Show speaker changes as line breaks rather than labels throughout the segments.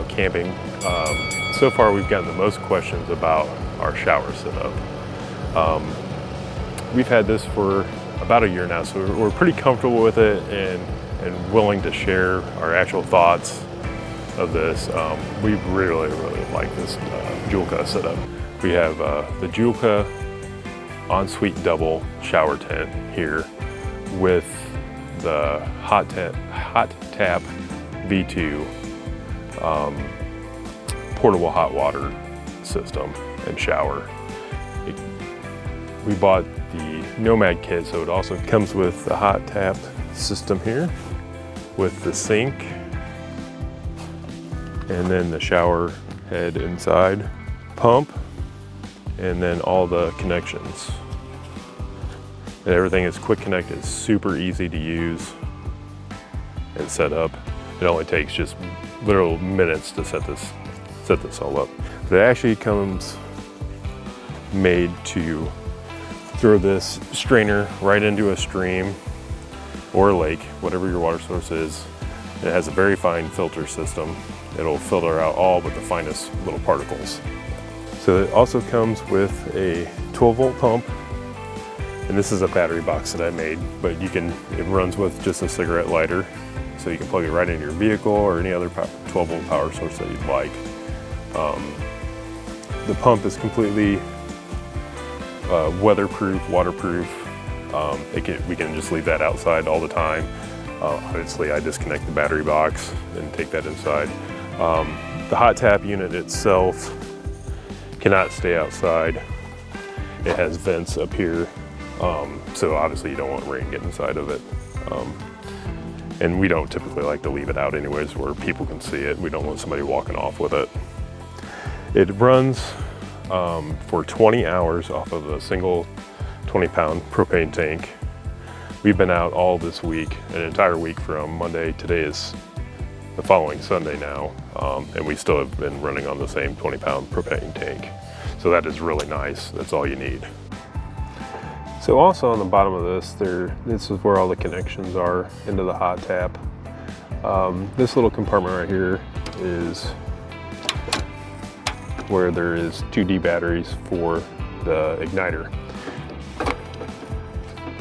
out camping. So far we've gotten the most questions about our shower setup. We've had this for about a year now, so we're pretty comfortable with it and willing to share our actual thoughts of this. We really like this Joolca setup. We have the Joolca Ensuite Double shower tent here with the Hottap V2 portable hot water system and shower. We bought the Nomad kit, so it also comes with the Hottap system here with the sink and then the shower head inside, pump, and then all the connections. And everything is quick connected, super easy to use and set up. It only takes just literal minutes to set this all up. But it actually comes made to throw this strainer right into a stream or a lake, whatever your water source is. It has a very fine filter system. It'll filter out all but the finest little particles. So it also comes with a 12-volt pump, and this is a battery box that I made, but it runs with just a cigarette lighter, so you can plug it right into your vehicle or any other 12-volt power source that you'd like. The pump is completely weatherproof, waterproof. We can just leave that outside all the time. Obviously, I disconnect the battery box and take that inside. The Hottap unit itself cannot stay outside. It has vents up here, so obviously you don't want rain getting inside of it. And we don't typically like to leave it out anyways where people can see it. We don't want somebody walking off with it. It runs for 20 hours off of a single 20-pound propane tank. We've been out all this week, an entire week from Monday. Today is the following Sunday now, and we still have been running on the same 20-pound propane tank. So that is really nice. That's all you need. So also on the bottom of this is where all the connections are into the Hottap. This little compartment right here is where there is 2D batteries for the igniter.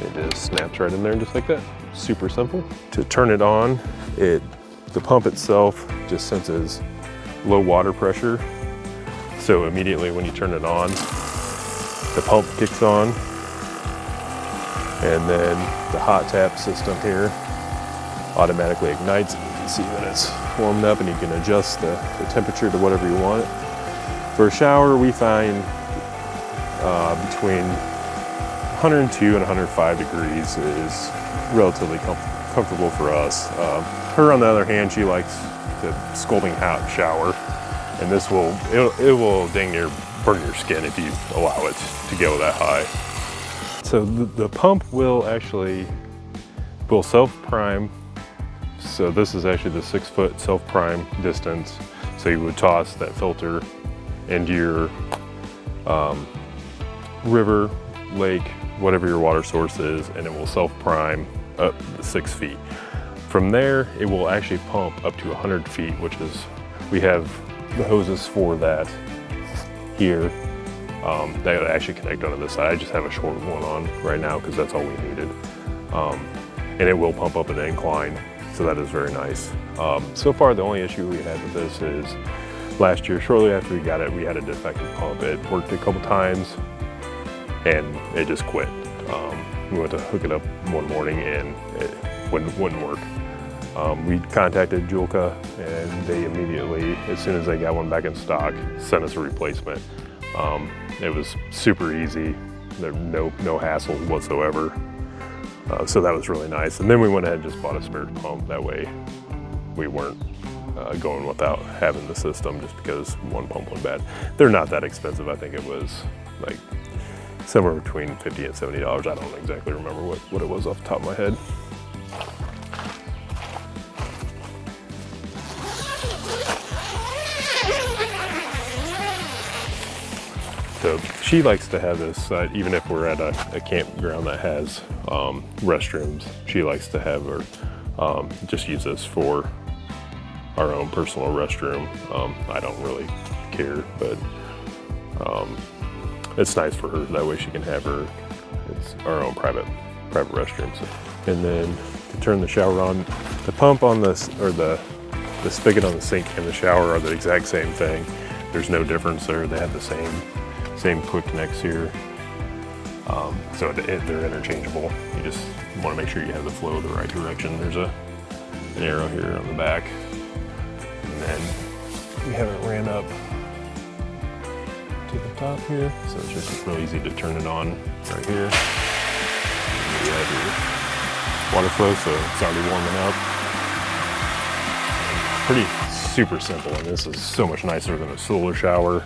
It just snaps right in there just like that. Super simple. To turn it on, the pump itself just senses low water pressure. So immediately when you turn it on, the pump kicks on. And then the Hottap system here automatically ignites it. You can see that it's warmed up and you can adjust the temperature to whatever you want. For a shower, we find between 102 and 105 degrees is relatively comfortable for us. Her, on the other hand, she likes the scalding hot shower, and this it will dang near burn your skin if you allow it to go that high. So the pump will self-prime. So this is actually the 6-foot self-prime distance. So you would toss that filter into your river, lake, whatever your water source is, and it will self-prime up to 6 feet. From there, it will actually pump up to 100 feet, which is, we have the hoses for that here. That would actually connect onto this side. I just have a short one on right now because that's all we needed. And it will pump up an incline, so that is very nice. So far, the only issue we had with this is last year, shortly after we got it, we had a defective pump. It worked a couple times and it just quit. We went to hook it up one morning and it wouldn't work. We contacted Joolca and they immediately, as soon as they got one back in stock, sent us a replacement. It was super easy, no hassle whatsoever. So that was really nice. And then we went ahead and just bought a spare pump. That way we weren't going without having the system just because one pump went bad. They're not that expensive. I think it was like somewhere between $50 and $70. I don't exactly remember what it was off the top of my head. So she likes to have this, even if we're at a campground that has restrooms, she likes to have her just use this for our own personal restroom. I don't really care, but it's nice for her. That way she can have it's our own private restroom. So, and then to turn the shower on, the pump on this, or the spigot on the sink and the shower are the exact same thing. There's no difference there. They have the same quick connects here. So they're interchangeable. You just want to make sure you have the flow the right direction. There's an arrow here on the back. And then we have it ran up to the top here. So it's just real easy to turn it on right here. And you have your water flow, so it's already warming up. Pretty super simple, and this is so much nicer than a solar shower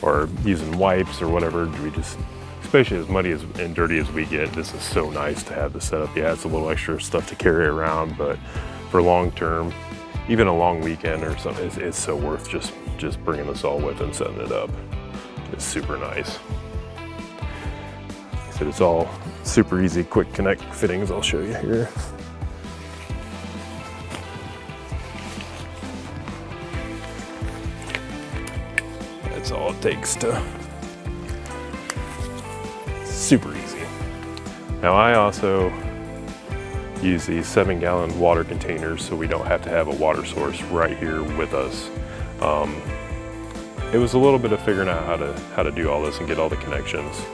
or using wipes or whatever. We just, especially as muddy and dirty as we get, this is so nice to have the setup. Yeah, it's a little extra stuff to carry around, but for long term, even a long weekend or something, it's so worth just bringing this all with and setting it up. It's super nice. Like I said, it's all super easy, quick connect fittings. I'll show you here. That's all it takes to, super easy. Now I also use these 7-gallon water containers so we don't have to have a water source right here with us. It was a little bit of figuring out how to do all this and get all the connections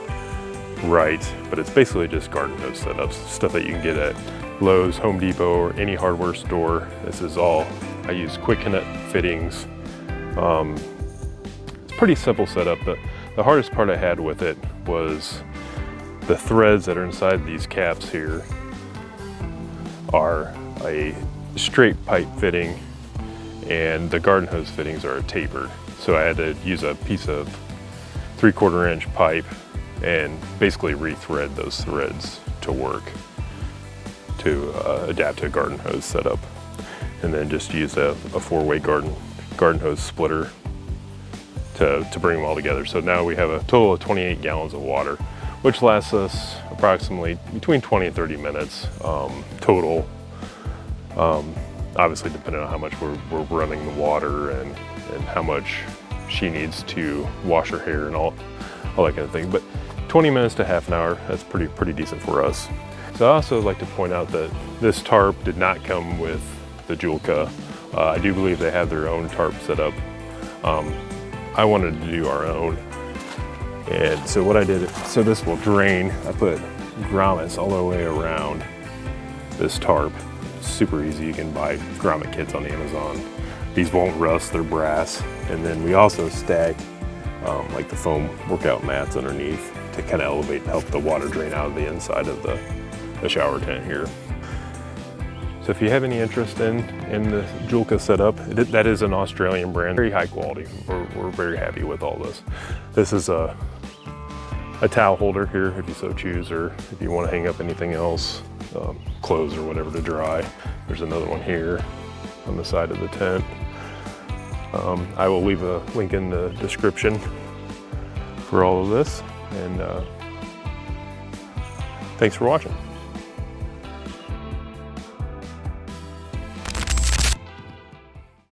right, but it's basically just garden hose setups, stuff that you can get at Lowe's, Home Depot, or any hardware store. This is all, I use quick connect fittings. It's pretty simple setup. The hardest part I had with it was the threads that are inside these caps here are a straight pipe fitting, and the garden hose fittings are tapered. So I had to use a piece of 3/4 inch pipe and basically rethread those threads to work, to adapt to a garden hose setup. And then just use a 4-way garden hose splitter to bring them all together. So now we have a total of 28 gallons of water, which lasts us approximately between 20 and 30 minutes total. Obviously depending on how much we're running the water and how much she needs to wash her hair and all that kind of thing. But 20 minutes to half an hour, that's pretty decent for us. So I also like to point out that this tarp did not come with the Joolca. I do believe they have their own tarp set up. I wanted to do our own. And so what I did, so this will drain, I put grommets all the way around this tarp. Super easy, you can buy grommet kits on Amazon. These won't rust, they're brass. And then we also stack like the foam workout mats underneath to kind of elevate and help the water drain out of the inside of the shower tent here. So if you have any interest in the Joolca setup, that is an Australian brand, very high quality. We're very happy with all this. This is a towel holder here if you so choose, or if you want to hang up anything else, clothes or whatever to dry. There's another one here on the side of the tent. I will leave a link in the description for all of this, and thanks for watching.